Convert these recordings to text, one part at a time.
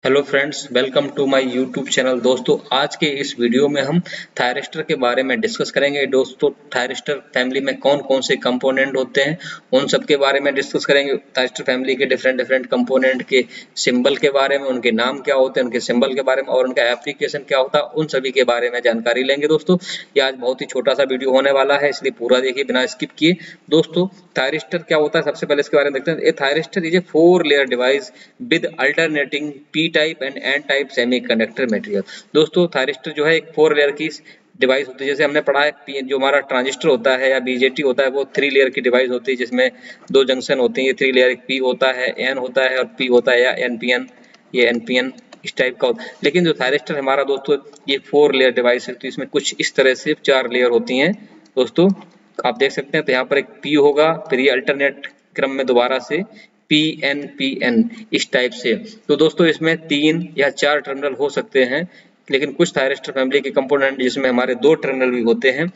Hello friends, welcome to my YouTube channel. दोस्तों, आज के इस वीडियो में हम थायरिस्टर के बारे में डिस्कस करेंगे। दोस्तों, थायरिस्टर फैमिली में कौन कौन से कंपोनेंट होते हैं उन सब के बारे में डिस्कस करेंगे। थायरिस्टर फैमिली के डिफरेंट कंपोनेंट के सिंबल के बारे में, उनके नाम क्या होते हैं, उनके सिंबल के बारे में और उनका एप्लीकेशन क्या होता है, उन सभी के बारे में जानकारी लेंगे। दोस्तों, ये आज बहुत ही छोटा सा वीडियो होने वाला है, इसलिए पूरा देखिए बिना स्किप किए। दोस्तों, थायरिस्टर क्या होता है, सबसे पहले इसके बारे में देखते हैं। A thyristor is a 4 layer device with alternating P type and N type semiconductor material. दोस्तों, थायरिस्टर जो है एक 4 लेयर की डिवाइस होती है। जैसे हमने पढ़ा है जो हमारा ट्रांजिस्टर होता है या बीजेटी होता है वो 3 लेयर की डिवाइस होती है, जिसमें 2 जंक्शन होती है। ये 3 लेयर, पी होता है, एन होता है और पी होता है या एनपीएन, ये एनपीएन इस टाइप का होता है। लेकिन जो थायरिस्टर हमारा दोस्तों ये 4 लेयर डिवाइस है, तो इसमें कुछ इस तरह से 4 लेयर होती हैं। दोस्तों, आप देख सकते हैं, तो यहाँ पर एक पी होगा, फिर ये अल्टरनेट क्रम में दोबारा से पी एन इस टाइप से। तो दोस्तों, इसमें 3 या 4 टर्मिनल हो सकते हैं, लेकिन कुछ थायरिस्टर फैमिली के कंपोनेंट जिसमें हमारे 2 टर्मिनल भी होते हैं।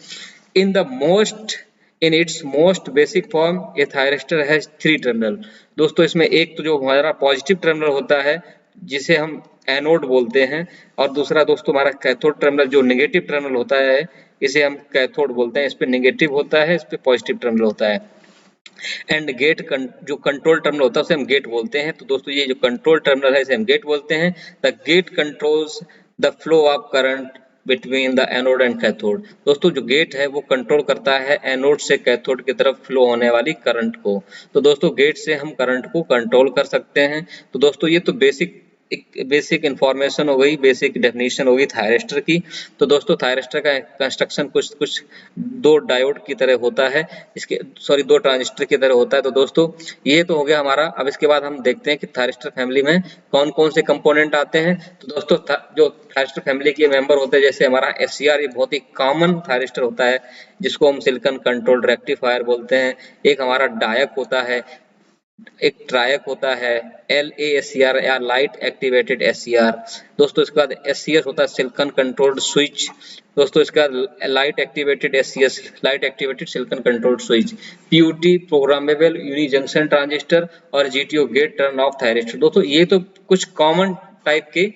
In its most basic form A thyristor has 3 terminal. दोस्तों, इसमें एक तो जो हमारा पॉजिटिव टर्मिनल होता है जिसे हम एनोड बोलते हैं, और दूसरा दोस्तों हमारा कैथोड टर्मिनल जो नेगेटिव टर्मिनल होता है, इसे हम कैथोड बोलते हैं। इस पे नेगेटिव होता है, इस पे पॉजिटिव टर्मिनल होता है। एंड गेट जो कंट्रोल टर्मिनल होता है उसे हम गेट बोलते हैं। तो दोस्तों, ये जो कंट्रोल टर्मिनल है इसे हम गेट बोलते हैं। The gate controls the flow of current between the anode and cathode. दोस्तों, जो गेट है वो कंट्रोल करता है एनोड से कैथोड की तरफ फ्लो होने वाली करंट को। तो दोस्तों, गेट से हम करंट को कंट्रोल कर सकते हैं। तो दोस्तों, ये तो बेसिक इंफॉर्मेशन हो गई, बेसिक डेफिनेशन हो गई थायरिस्टर की। तो दोस्तों, थायरिस्टर का कंस्ट्रक्शन कुछ 2 डायोड की तरह होता है, इसके 2 ट्रांजिस्टर की तरह होता है। तो दोस्तों, ये तो हो गया हमारा। अब इसके बाद हम देखते हैं कि थायरिस्टर फैमिली में कौन कौन से कंपोनेंट आते हैं। तो दोस्तों, जो थायरिस्टर फैमिली के मेंबर होते हैं, जैसे हमारा एससीआर, ये बहुत ही कॉमन थायरिस्टर होता है जिसको हम सिलिकॉन कंट्रोल्ड रेक्टिफायर बोलते हैं। एक हमारा डायक होता है, एक ट्रायक होता है, LASCR या लाइट एक्टिवेटेड SCR। दोस्तों, इसके बाद SCS होता है सिलिकॉन कंट्रोल्ड स्विच। दोस्तों, इसका light activated SCS, light activated silicon controlled switch. PUT programmable unijunction transistor और GTO gate turn off thyristor. दोस्तों, ये तो कुछ कॉमन टाइप के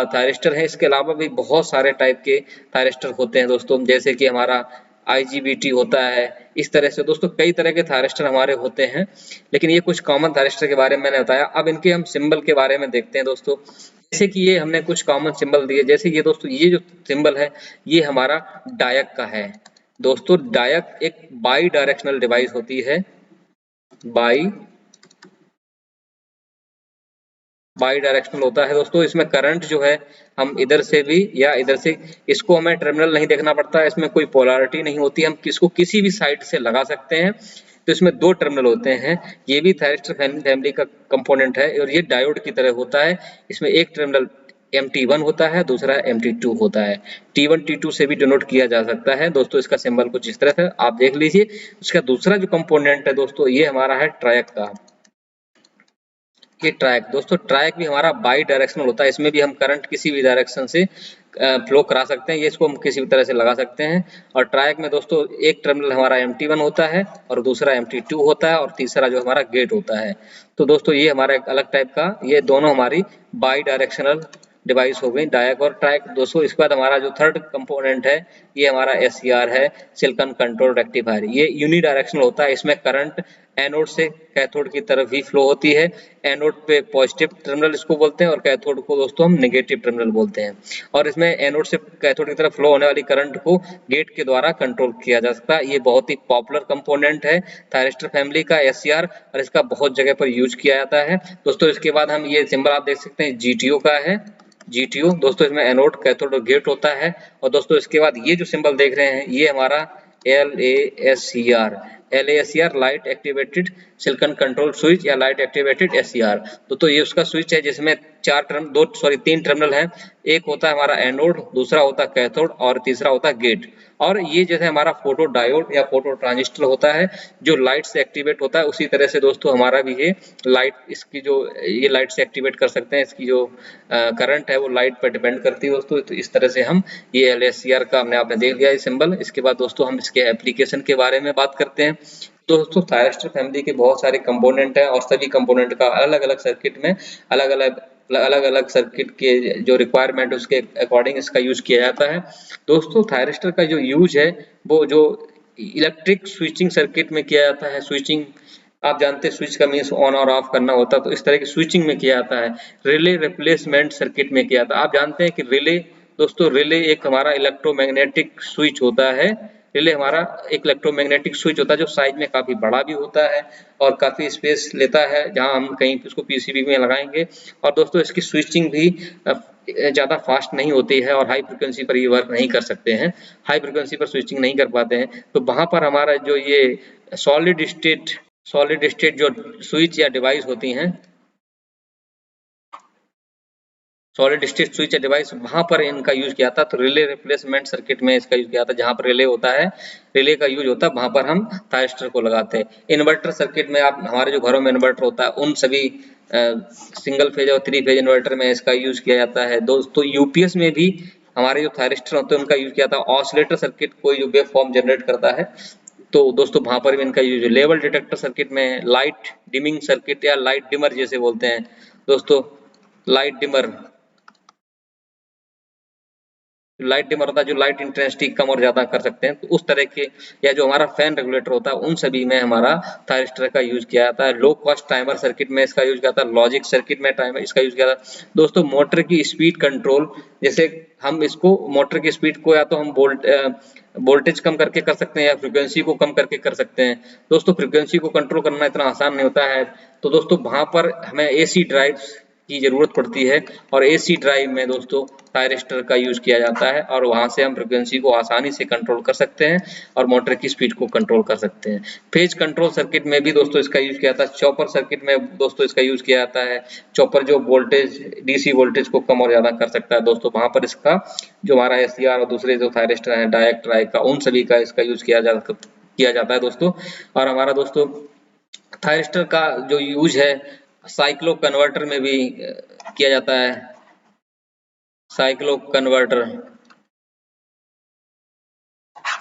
थायरिस्टर हैं। इसके अलावा भी बहुत सारे टाइप के थायरिस्टर होते हैं दोस्तों, जैसे कि हमारा IGBT होता है। इस तरह से दोस्तों कई तरह के थायरिस्टर हमारे होते हैं, लेकिन ये कुछ कॉमन थायरिस्टर के बारे में मैंने बताया। अब इनके हम सिंबल के बारे में देखते हैं दोस्तों। जैसे कि ये हमने कुछ कॉमन सिंबल दिए, जैसे ये दोस्तों, ये जो सिंबल है ये हमारा डायक का है। दोस्तों, डायक एक बाई डायरेक्शनल डिवाइस होती है, बाई डायरेक्शनल होता है। दोस्तों, इसमें करंट जो है हम इधर से भी या इधर से, इसको हमें टर्मिनल नहीं देखना पड़ता, इसमें कोई पोलैरिटी नहीं होती, हम किसको किसी भी साइड से लगा सकते हैं। तो इसमें 2 टर्मिनल होते हैं। ये भी थायरिस्टर फैमिली का कंपोनेंट है और ये डायोड की तरह होता है। इसमें एक टर्मिनल MT1 होता है, दूसरा MT2 होता है। T1 T2 से भी डिनोट किया जा सकता है। दोस्तों, इसका सिंबल कुछ इस तरह से आप देख लीजिए। इसका दूसरा जो कंपोनेंट है दोस्तों, ये हमारा है ट्रायक का। ये ट्रैक, दोस्तों ट्रैक भी हमारा बाई डायरेक्शनल होता है। इसमें भी हम करंट किसी भी डायरेक्शन से फ्लो करा सकते हैं, ये इसको हम किसी भी तरह से लगा सकते हैं। और ट्रैक में दोस्तों एक टर्मिनल हमारा MT1 होता है और दूसरा MT2 होता है और तीसरा जो हमारा गेट होता है। तो दोस्तों, ये हमारा एक अलग टाइप का, ये दोनों हमारी बाई डायरेक्शनल डिवाइस हो गई, डायक और ट्रैक। दोस्तों, इसके बाद हमारा जो थर्ड कंपोनेंट है ये हमारा SCR है, सिलिकॉन कंट्रोल रेक्टिफायर। ये यूनि डायरेक्शनल होता है, इसमें करंट एनोड से कैथोड की तरफ ही फ्लो होती है। एनोड पे पॉजिटिव टर्मिनल इसको बोलते हैं और कैथोड को दोस्तों हम नेगेटिव टर्मिनल बोलते हैं। और इसमें एनोड से कैथोड की तरफ फ्लो होने वाली करंट को गेट के द्वारा कंट्रोल किया जा सकता है। ये बहुत ही पॉपुलर कंपोनेंट है थायरिस्टर फैमिली का SCR, और इसका बहुत जगह पर यूज किया जाता है। दोस्तों, इसके बाद हम ये सिंबल आप देख सकते हैं GTO का है, GTO। दोस्तों, इसमें एनोड कैथोड और गेट होता है। और दोस्तों, इसके बाद ये जो सिंबल देख रहे हैं ये हमारा LASCR light activated silicon control switch या लाइट एक्टिवेटेड SCR। तो ये उसका स्विच है जिसमें 3 टर्मिनल है। एक होता है हमारा एनोड, दूसरा होता है कैथोड और तीसरा होता है गेट। और ये जैसे हमारा फोटो डायोड या फोटो ट्रांजिस्टर होता है जो लाइट से एक्टिवेट होता है, उसी तरह से दोस्तों हमारा भी ये लाइट, इसकी जो ये लाइट से एक्टिवेट कर सकते हैं। इसकी जो करंट है वो लाइट पर डिपेंड करती है दोस्तों। तो इस तरह से हम ये LASCR का हमने आपने देख लिया ये सिंबल। इसके बाद दोस्तों हम इसके एप्लीकेशन के बारे में बात करते हैं। दोस्तों, थायरिस्टर फैमिली के बहुत सारे कंपोनेंट हैं और सभी कंपोनेंट का अलग अलग सर्किट में अलग अलग अलग अलग सर्किट के जो रिक्वायरमेंट उसके अकॉर्डिंग इसका यूज किया जाता है। दोस्तों थायरिस्टर का जो यूज है वो जो इलेक्ट्रिक स्विचिंग सर्किट में किया जाता है। स्विचिंग आप जानते हैं स्विच का मीन्स ऑन और ऑफ करना होता है, तो इस तरह की स्विचिंग में किया जाता है। रिले रिप्लेसमेंट सर्किट में किया जाता है। आप जानते हैं कि रिले, दोस्तों रिले एक हमारा इलेक्ट्रोमैग्नेटिक स्विच होता है। रिले हमारा एक इलेक्ट्रोमैग्नेटिक स्विच होता है जो साइज में काफी बड़ा भी होता है और काफी स्पेस लेता है जहां हम कहीं उसको पीसीबी में लगाएंगे। और दोस्तों इसकी स्विचिंग भी ज्यादा फास्ट नहीं होती है और हाई फ्रिक्वेंसी पर ये वर्क नहीं कर सकते हैं, हाई फ्रिक्वेंसी पर स्विचिंग नहीं कर पाते हैं। तो वहां पर हमारा जो ये सॉलिड स्टेट सॉलिड स्टेट जो स्विच या डिवाइस होती हैं, सॉलिड स्टेट स्विच या डिवाइस, वहां पर इनका यूज किया था। तो रिले रिप्लेसमेंट सर्किट में इसका यूज किया था। जहां पर रिले होता है, रिले का यूज होता है, वहां पर हम थायरिस्टर को लगाते हैं। इन्वर्टर सर्किट में आप हमारे जो घरों में इन्वर्टर होता है उन सभी सिंगल फेज और 3 फेज इन्वर्टर में इसका यूज किया जाता है। दोस्तों यूपीएस में भी हमारे जो थायरिस्टर होते हैं उनका यूज किया था। ऑसिलेटर सर्किट कोई जो वेव फॉर्म जनरेट करता है, तो दोस्तों वहां पर भी इनका यूज है। लेवल डिटेक्टर सर्किट में, लाइट डिमिंग सर्किट या लाइट डिमर जैसे बोलते हैं दोस्तों, लाइट डिमर, लाइट डिमर होता है जो लाइट इंटेंसिटी कम और ज्यादा कर सकते हैं, तो उस तरह के, या जो हमारा फैन रेगुलेटर होता है उन सभी में हमारा थायरिस्टर का यूज किया जाता है। लो कॉस्ट टाइमर सर्किट में इसका यूज किया जाता है। लॉजिक सर्किट में टाइमर इसका यूज किया जाता है। दोस्तों मोटर की स्पीड कंट्रोल, जैसे हम इसको मोटर की स्पीड को या तो हम वोल्टेज कम करके कर सकते हैं या फ्रीक्वेंसी को कम करके कर सकते हैं। दोस्तों फ्रीक्वेंसी को कंट्रोल करना इतना आसान नहीं होता है, तो दोस्तों वहां पर हमें एसी ड्राइव्स की जरूरत पड़ती है और एसी ड्राइव में दोस्तों थायरिस्टर का यूज किया जाता है और वहां से हम फ्रीक्वेंसी को आसानी से कंट्रोल कर सकते हैं और मोटर की स्पीड को कंट्रोल कर सकते हैं। फेज कंट्रोल सर्किट में भी दोस्तों इसका यूज किया जाता है। चॉपर सर्किट में दोस्तों इसका यूज किया जाता है। चॉपर जो वोल्टेज, डीसी वोल्टेज को कम और ज्यादा कर सकता है, दोस्तों वहां पर इसका जो हमारा एससीआर और दूसरे जो थायरिस्टर है डायरेक्ट ड्राइव का, उन सभी का इसका यूज किया जाता है दोस्तों। और हमारा दोस्तों थायरिस्टर का जो यूज है साइक्लो कन्वर्टर में भी किया जाता है। साइक्लो कन्वर्टर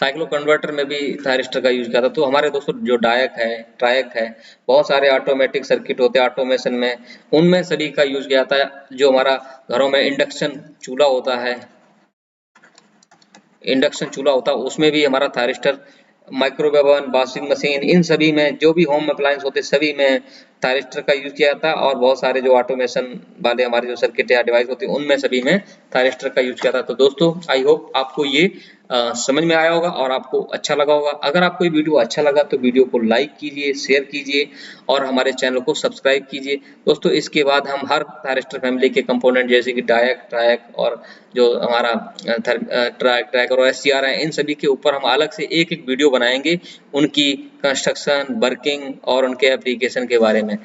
साइक्लो कन्वर्टर में भी थायरिस्टर का यूज किया था। तो हमारे दोस्तों जो डायक है, ट्रायक है, बहुत सारे ऑटोमेटिक सर्किट होते हैं ऑटोमेशन में, उनमें सभी का यूज किया जाता है। जो हमारा घरों में इंडक्शन चूल्हा होता है, उसमें भी हमारा thyristor, microwave oven, washing machine, इन सभी में जो भी होम अप्लायंस होते सभी में थायरिस्टर का यूज किया जाता है। और बहुत सारे जो ऑटोमेशन वाले हमारे जो सर्किट या डिवाइस होते हैं उनमें सभी में थायरिस्टर का यूज किया था। तो दोस्तों आई होप आपको ये समझ में आया होगा और आपको अच्छा लगा होगा। अगर आपको ये वीडियो अच्छा लगा तो वीडियो को लाइक कीजिए, शेयर कीजिए और हमारे चैनल को सब्सक्राइब कीजिए। दोस्तों इसके बाद हम हर थायरिस्टर फैमिली के कंपोनेंट जैसे कि डायक, ट्रायक और जो हमारा ट्रैक और एससीआर है, इन सभी के ऊपर हम अलग से एक एक वीडियो बनाएंगे, उनकी कंस्ट्रक्शन, वर्किंग और उनके एप्लीकेशन के बारे में।